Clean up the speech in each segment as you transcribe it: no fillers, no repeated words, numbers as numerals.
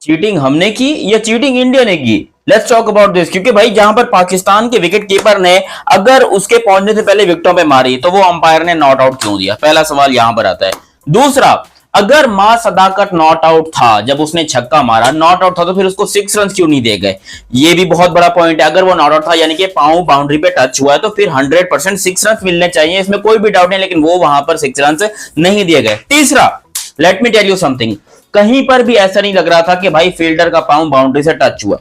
Cheating हमने की या चीटिंग इंडिया ने की? लेट्स टॉक अबाउट दिस, क्योंकि भाई जहां पर पाकिस्तान के विकेट कीपर ने अगर उसके पहुंचने से पहले विकेटों पे मारी तो वो अंपायर ने नॉट आउट क्यों दिया? पहला सवाल यहां पर आता है। दूसरा, अगर मां सदाकत नॉट आउट था, जब उसने छक्का मारा नॉट आउट था, तो फिर उसको 6 रन क्यों नहीं दे गए? ये भी बहुत बड़ा पॉइंट है। अगर वो नॉट आउट था यानी कि पांव बाउंड्री पे टच हुआ है तो फिर 100% 6 रन मिलने चाहिए, इसमें कोई भी डाउट नहीं, लेकिन वो वहां पर 6 रन नहीं दिए गए। तीसरा, let me tell you something, कहीं पर भी ऐसा नहीं लग रहा था कि भाई फील्डर का पांव बाउंड्री से टच हुआ।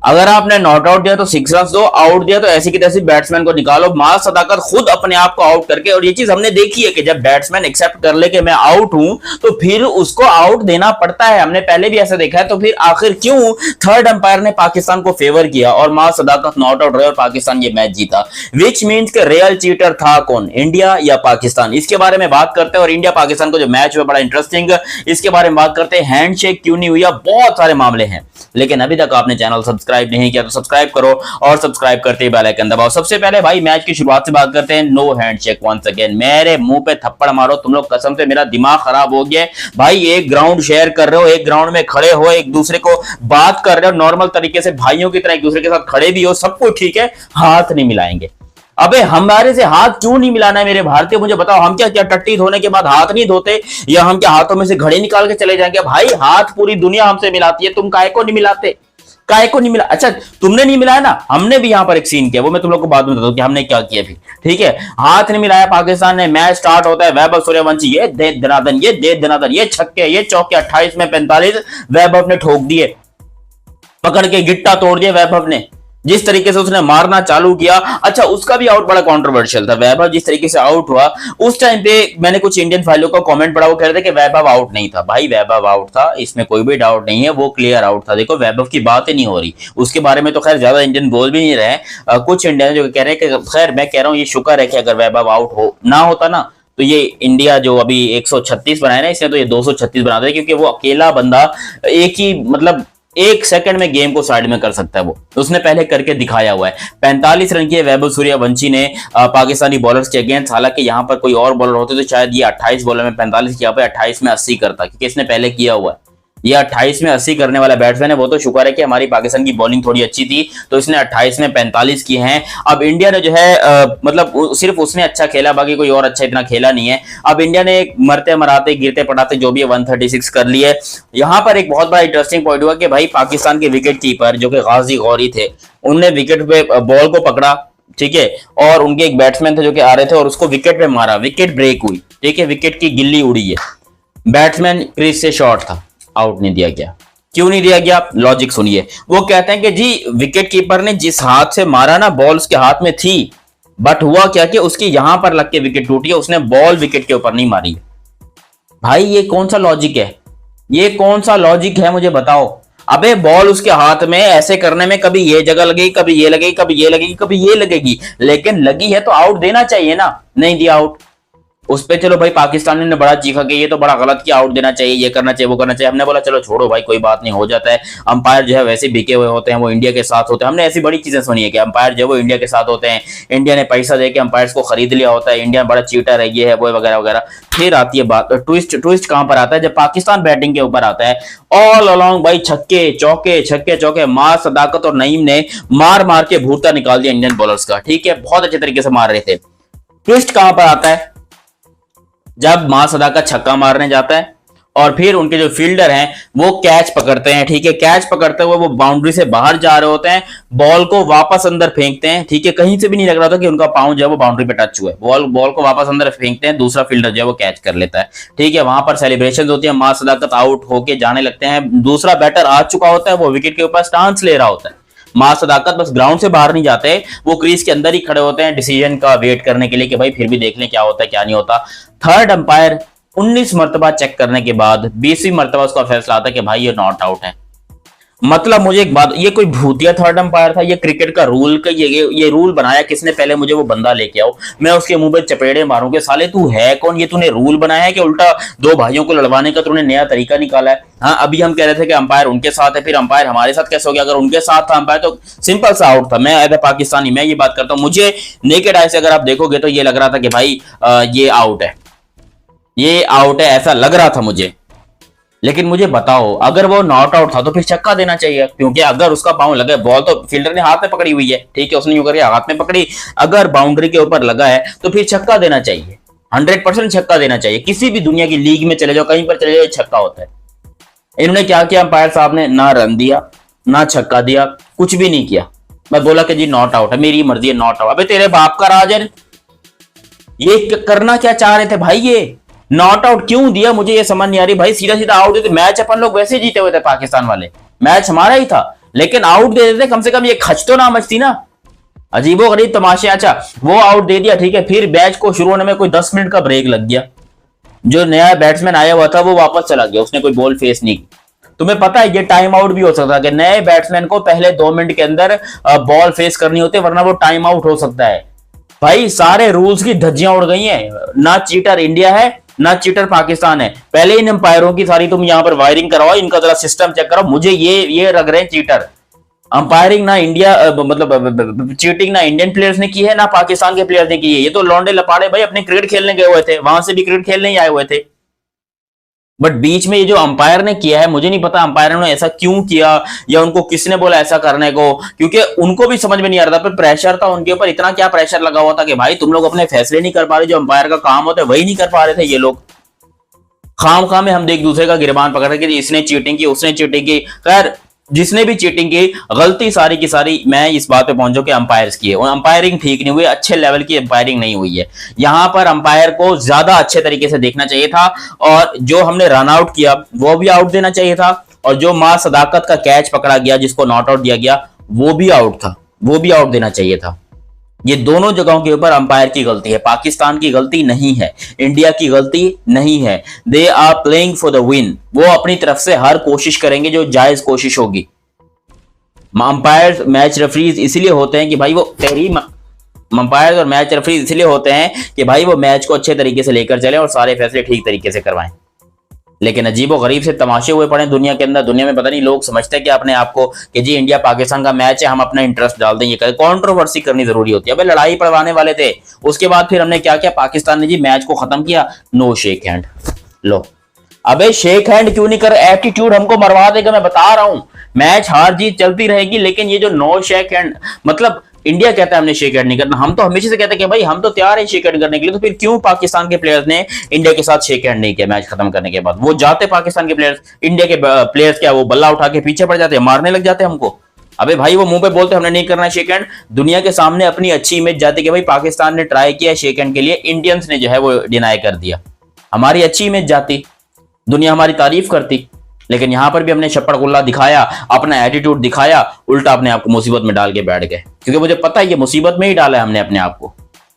अगर आपने नॉट आउट दिया तो 6 रन दो, आउट दिया तो ऐसी की तैसी बैट्समैन को निकालो। मां सदाकत खुद अपने आप को आउट करके, और ये चीज हमने देखी है कि जब बैट्समैन एक्सेप्ट कर ले कि मैं आउट हूं तो फिर उसको आउट देना पड़ता है, हमने पहले भी ऐसा देखा है। तो फिर आखिर क्यों थर्ड अंपायर ने पाकिस्तान को फेवर किया और मां सदाकत नॉट आउट रहे और पाकिस्तान ये मैच जीता? विच मीन्स के रियल चीटर था कौन, इंडिया या पाकिस्तान? इसके बारे में बात करते हैं। और इंडिया पाकिस्तान को जो मैच हुआ बड़ा इंटरेस्टिंग, इसके बारे में बात करते हैं। हैंडशेक क्यों नहीं हुई, बहुत सारे मामले हैं, लेकिन अभी तक आपने चैनल सब्सक्राइब नहीं किया तो सब्सक्राइब करो और सब्सक्राइब करते ही बेल आइकन दबाओ। सबसे पहले भाई मैच की शुरुआत से बात करते हैं। No handshake once again. मेरे मुंह पे थप्पड़ मारो तुम लोग, कसम से मेरा दिमाग खराब हो गया भाई। एक ग्राउंड शेयर कर रहे हो, एक ग्राउंड में खड़े हो, एक दूसरे को बात कर रहे हो नॉर्मल तरीके से, भाइयों की तरह एक दूसरे के साथ खड़े भी हो, सब कुछ ठीक है, हाथ नहीं मिलाएंगे। अबे हमारे से हाथ क्यों नहीं मिलाना है मेरे भारतीय? मुझे बताओ, हम क्या क्या टट्टी धोने के बाद हाथ नहीं धोते, या हम क्या हाथों में से घड़े निकाल के चले जाएंगे? भाई हाथ पूरी दुनिया हमसे मिलाती है, तुम काहे को नहीं मिलाते? काय को नहीं मिला? अच्छा तुमने नहीं मिलाया ना, हमने भी यहां पर एक सीन किया, वो मैं तुम लोग को बाद में बता दूं कि हमने क्या किया भी। ठीक है, हाथ नहीं मिलाया पाकिस्तान ने। मैच स्टार्ट होता है, वैभव सूर्यवंशी ये दे दनादन, ये दे दनादन, ये छक्के, ये चौके, 28 में 45 वैभव ने ठोक दिए, पकड़ के गिट्टा तोड़ दिया वैभव ने। जिस तरीके से उसने मारना चालू किया, अच्छा उसका भी आउट बड़ा कंट्रोवर्शियल था। वैभव जिस तरीके से आउट हुआ, उस टाइम पे मैंने कुछ इंडियन फाइलों का कमेंट पढ़ा, वो कह रहे थे कि वैभव आउट नहीं था। भाई वैभव आउट था, इसमें कोई भी डाउट नहीं है, वो क्लियर आउट था। देखो वैभव की बात ही नहीं हो रही, उसके बारे में तो खैर ज्यादा इंडियन बोल भी नहीं रहे। कुछ इंडियन जो कह रहे हैं कि खैर मैं कह रहा हूँ ये शुक्र है कि अगर वैभव आउट हो ना होता ना, तो ये इंडिया जो अभी 136 बनाया ना इसने, तो ये 236 बना दे, क्योंकि वो अकेला बंदा एक ही मतलब 1 सेकंड में गेम को साइड में कर सकता है। वो उसने पहले करके दिखाया हुआ है। 45 रन किए वैभव सूर्यवंशी ने पाकिस्तानी बॉलर्स के अगेंस्ट। हालांकि यहां पर कोई और बॉलर होते तो शायद ये 28 बॉलर में 45 किया, 28 में 80 करता, क्योंकि इसने पहले किया हुआ है। ये 28 में 80 करने वाला बैट्समैन है। वो तो शुक्र है कि हमारी पाकिस्तान की बॉलिंग थोड़ी अच्छी थी, तो इसने 28 में 45 किए हैं। अब इंडिया ने जो है मतलब सिर्फ उसने अच्छा खेला, बाकी कोई और अच्छा इतना खेला नहीं है। अब इंडिया ने मरते मराते गिरते पटाते जो भी है 136 कर लिए। यहां पर एक बहुत बड़ा इंटरेस्टिंग पॉइंट हुआ कि भाई पाकिस्तान के विकेट कीपर जो कि गाजी गौरी थे, उनने विकेट पे बॉल को पकड़ा, ठीक है, और उनके एक बैट्समैन थे जो कि आ रहे थे और उसको विकेट पे मारा, विकेट ब्रेक हुई, ठीक है, विकेट की गिल्ली उड़ी है, बैट्समैन क्रीज से शॉर्ट था, आउट नहीं दिया गया। क्यों नहीं दिया गया? लॉजिक सुनिए। वो कहते हैं कि जी विकेट कीपर ने जिस हाथ से मारा ना, बॉल उसके हाथ में थी, बट हुआ क्या कि उसकी यहां पर लग के विकेट टूटी है, उसने बॉल विकेट के ऊपर नहीं मारी। भाई ये कौन सा लॉजिक है? ये कौन सा लॉजिक है मुझे बताओ। अबे बॉल उसके हाथ में, ऐसे करने में कभी ये जगह लगेगी, कभी ये लगेगी, कभी ये लगेगी, कभी ये लगेगी, लेकिन लगी है तो आउट देना चाहिए ना, नहीं दिया आउट। उस पे चलो भाई पाकिस्तानी ने बड़ा चीखा कि ये तो बड़ा गलत किया, आउट देना चाहिए, ये करना चाहिए, वो करना चाहिए। हमने बोला चलो छोड़ो भाई, कोई बात नहीं, हो जाता है। अंपायर जो है वैसे बिके हुए होते हैं, वो इंडिया के साथ होते हैं। हमने ऐसी बड़ी चीजें सुनी है कि अंपायर जो है वो इंडिया के साथ होते हैं, इंडिया ने पैसा देके अंपायर्स को खरीद लिया होता है, इंडिया बड़ा चीटर है, ये है वो वगैरह वगैरह। फिर आती है बात, ट्विस्ट ट्विस्ट कहां पर आता है? जब पाकिस्तान बैटिंग के ऊपर आता है। ऑल अलोंग भाई छक्के चौके, छक्के चौके, मार सदाकत और नईम ने मार मार के भूरता निकाल दिया इंडियन बॉलर्स का, ठीक है, बहुत अच्छे तरीके से मार रहे थे। ट्विस्ट कहां पर आता है? जब मां सदाकत छक्का मारने जाता है और फिर उनके जो फील्डर हैं वो कैच पकड़ते हैं, ठीक है, कैच पकड़ते हुए वो बाउंड्री से बाहर जा रहे होते हैं, बॉल को वापस अंदर फेंकते हैं, ठीक है, कहीं से भी नहीं लग रहा था कि उनका पांव जो है वो बाउंड्री पे टच हुआ है, बॉल को वापस अंदर फेंकते हैं, दूसरा फील्डर जो है वो कैच कर लेता है, ठीक है। वहां पर सेलिब्रेशन होती है, मां सदाकत आउट होके जाने लगते हैं, दूसरा बैटर आ चुका होता है, वो विकेट के ऊपर स्टांस ले रहा होता है। मां सदाकत बस ग्राउंड से बाहर नहीं जाते, वो क्रीज के अंदर ही खड़े होते हैं डिसीजन का वेट करने के लिए कि भाई फिर भी देख लें क्या होता है क्या नहीं होता। थर्ड अंपायर 19 मरतबा चेक करने के बाद 20वीं मरतबा उसका फैसला आता है कि भाई ये नॉट आउट है। मतलब मुझे एक बात, ये कोई भूतिया थर्ड अंपायर था? ये क्रिकेट का रूल का ये रूल बनाया किसने? पहले मुझे वो बंदा लेके आओ, मैं उसके मुंह पे चपेड़े मारूंगा, साले तू है कौन? ये तूने रूल बनाया है कि उल्टा दो भाइयों को लड़वाने का तूने नया तरीका निकाला है? हाँ अभी हम कह रहे थे कि अंपायर उनके साथ है, फिर अंपायर हमारे साथ कैसे हो गया? अगर उनके साथ था अंपायर तो सिंपल सा आउट था। मैं एज ए पाकिस्तानी मैं ये बात करता हूँ, मुझे नेकेड आई से अगर आप देखोगे तो ये लग रहा था कि भाई ये आउट है, ये आउट है, ऐसा लग रहा था मुझे। लेकिन मुझे बताओ, अगर वो नॉट आउट था तो फिर छक्का देना चाहिए, क्योंकि अगर उसका पांव लगा है, बॉल तो फील्डर ने हाथ में पकड़ी हुई है, ठीक है, उसने यूं करके हाथ में पकड़ी, अगर बाउंड्री के ऊपर लगा है तो फिर छक्का देना चाहिए, 100% छक्का देना चाहिए। किसी भी दुनिया की लीग में चले जाओ, कहीं पर चले जाओ, छक्का होता है। इन्होंने क्या किया, अंपायर साहब ने ना रन दिया, ना छक्का दिया, कुछ भी नहीं किया। मैं बोला कि जी नॉट आउट है, मेरी मर्जी है, नॉट आउट। अबे तेरे बाप का राज है, ये करना क्या चाह रहे थे भाई, ये नॉट आउट क्यों दिया, मुझे ये समझ नहीं आ रही भाई। सीधा सीधा आउट देते, मैच अपन लोग वैसे जीते हुए थे, पाकिस्तान वाले, मैच हमारा ही था, लेकिन आउट दे देते, कम से कम ये खच तो ना मचती ना। अजीबो गरीब तमाशे। अच्छा, वो आउट दे दिया, ठीक है, फिर मैच को शुरू होने में कोई 10 मिनट का ब्रेक लग गया। जो नया बैट्समैन आया हुआ था वो वापस चला गया, उसने कोई बॉल फेस नहीं की। तुम्हें पता है ये टाइम आउट भी हो सकता है कि नए बैट्समैन को पहले 2 मिनट के अंदर बॉल फेस करनी होती है, वरना वो टाइम आउट हो सकता है। भाई सारे रूल्स की धज्जियां उड़ गई हैं, ना चीटर इंडिया है ना चीटर पाकिस्तान है। पहले इन अंपायरों की सारी तुम यहां पर वायरिंग करवाओ, इनका जरा सिस्टम चेक करो। मुझे ये लग रहे हैं चीटर। अंपायरिंग ना इंडिया मतलब चीटिंग ना इंडियन प्लेयर्स ने की है, ना पाकिस्तान के प्लेयर्स ने की है। ये तो लौंडे लपाड़े भाई अपने क्रिकेट खेलने गए हुए थे, वहां से भी क्रिकेट खेलने ही आए हुए थे। बट बीच में ये जो अंपायर ने किया है, मुझे नहीं पता अंपायर ने ऐसा क्यों किया, या उनको किसने बोला ऐसा करने को, क्योंकि उनको भी समझ में नहीं आ रहा था। पर प्रेशर था उनके ऊपर, इतना क्या प्रेशर लगा हुआ था कि भाई तुम लोग अपने फैसले नहीं कर पा रहे, जो अंपायर का काम होता है वही नहीं कर पा रहे थे ये लोग। खाम खाम में हम एक दूसरे का गिरबान पकड़ रहे कि इसने चीटिंग की, उसने चीटिंग की। खैर जिसने भी चीटिंग की, गलती सारी की सारी मैं इस बात पे पहुंचो कि अंपायर्स की है। अंपायरिंग ठीक नहीं हुई, अच्छे लेवल की अंपायरिंग नहीं हुई है। यहां पर अंपायर को ज्यादा अच्छे तरीके से देखना चाहिए था, और जो हमने रन आउट किया वो भी आउट देना चाहिए था, और जो मां सदाकत का कैच पकड़ा गया जिसको नॉट आउट दिया गया वो भी आउट था, वो भी आउट देना चाहिए था। ये दोनों जगहों के ऊपर अंपायर की गलती है, पाकिस्तान की गलती नहीं है, इंडिया की गलती नहीं है। They are playing for the win, वो अपनी तरफ से हर कोशिश करेंगे जो जायज कोशिश होगी। अंपायर मैच रेफरीज इसलिए होते हैं कि भाई वो अंपायर और मैच रेफरीज इसलिए होते हैं कि भाई वो मैच को अच्छे तरीके से लेकर चले और सारे फैसले ठीक तरीके से करवाएं। लेकिन अजीबो गरीब से तमाशे हुए पड़े दुनिया के अंदर। दुनिया में पता नहीं लोग समझते हैं कि अपने आप को कि जी इंडिया पाकिस्तान का मैच है, हम अपना इंटरेस्ट डाल दें, ये कंट्रोवर्सी करनी जरूरी होती है। अबे लड़ाई पड़वाने वाले थे, उसके बाद फिर हमने क्या किया, पाकिस्तान ने जी मैच को खत्म किया, नो शेक हैंड। लो अबे शेक हैंड क्यों नहीं कर, एटीट्यूड हमको मरवा देगा, मैं बता रहा हूं। मैच हार जीत चलती रहेगी, लेकिन ये जो नो शेक हैंड, मतलब इंडिया कहता है हमने शेक हैंड नहीं करना, हम तो हमेशा से कहते हैं कि भाई हम तो तैयार है शेक हैंड करने के लिए। तो फिर क्यों पाकिस्तान के प्लेयर्स ने इंडिया के साथ शेक हैंड नहीं किया मैच खत्म करने के बाद? वो जाते पाकिस्तान के प्लेयर्स, इंडिया के प्लेयर्स क्या वो बल्ला उठा के पीछे पड़ जाते, मारने लग जाते हमको। अबे भाई वो मुंह पे बोलते हमने नहीं करना शेक हैंड, दुनिया के सामने अपनी अच्छी इमेज जाती कि भाई पाकिस्तान ने ट्राई किया शेक हैंड के लिए, इंडियंस ने जो है वो डिनाई कर दिया, हमारी अच्छी इमेज जाती, दुनिया हमारी तारीफ करती। लेकिन यहां पर भी हमने छप्पड़ गुल्ला दिखाया, अपना एटीट्यूड दिखाया, उल्टा अपने आप को मुसीबत में डाल के बैठ गए, क्योंकि मुझे पता है ये मुसीबत में ही डाला है हमने अपने आप को।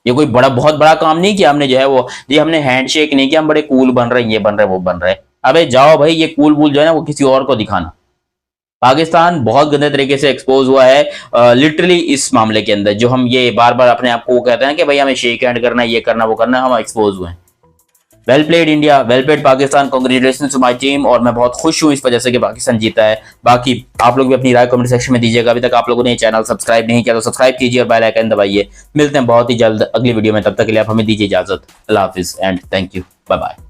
ये कोई बहुत बड़ा काम नहीं किया हमने, जो है वो ये हमने हैंडशेक नहीं किया, हम बड़े कूल बन रहे हैं, ये बन रहे वो बन रहे। अबे जाओ भाई, ये कूल वूल जो है ना वो किसी और को दिखाना। पाकिस्तान बहुत गंदे तरीके से एक्सपोज हुआ है लिटरली इस मामले के अंदर। जो हम ये बार बार अपने आप को कहते हैं कि भाई हमें शेक हैंड करना है, ये करना वो करना, हम एक्सपोज हुए हैं। Well played India, well played Pakistan, congratulations to my team. और मैं बहुत खुश हूं इस वजह से कि पाकिस्तान जीता है। बाकी आप लोग भी अपनी राय कमेंट सेक्शन में दीजिएगा। अभी तक आप लोगों ने चैनल सब्सक्राइब नहीं किया तो सब्सक्राइब कीजिए और बेल आइकन दबाइए। मिलते हैं बहुत ही जल्द अगली वीडियो में, तब तक के लिए आप हमें दीजिए इजाजत। अल्लाह हाफिज and thank you, bye bye.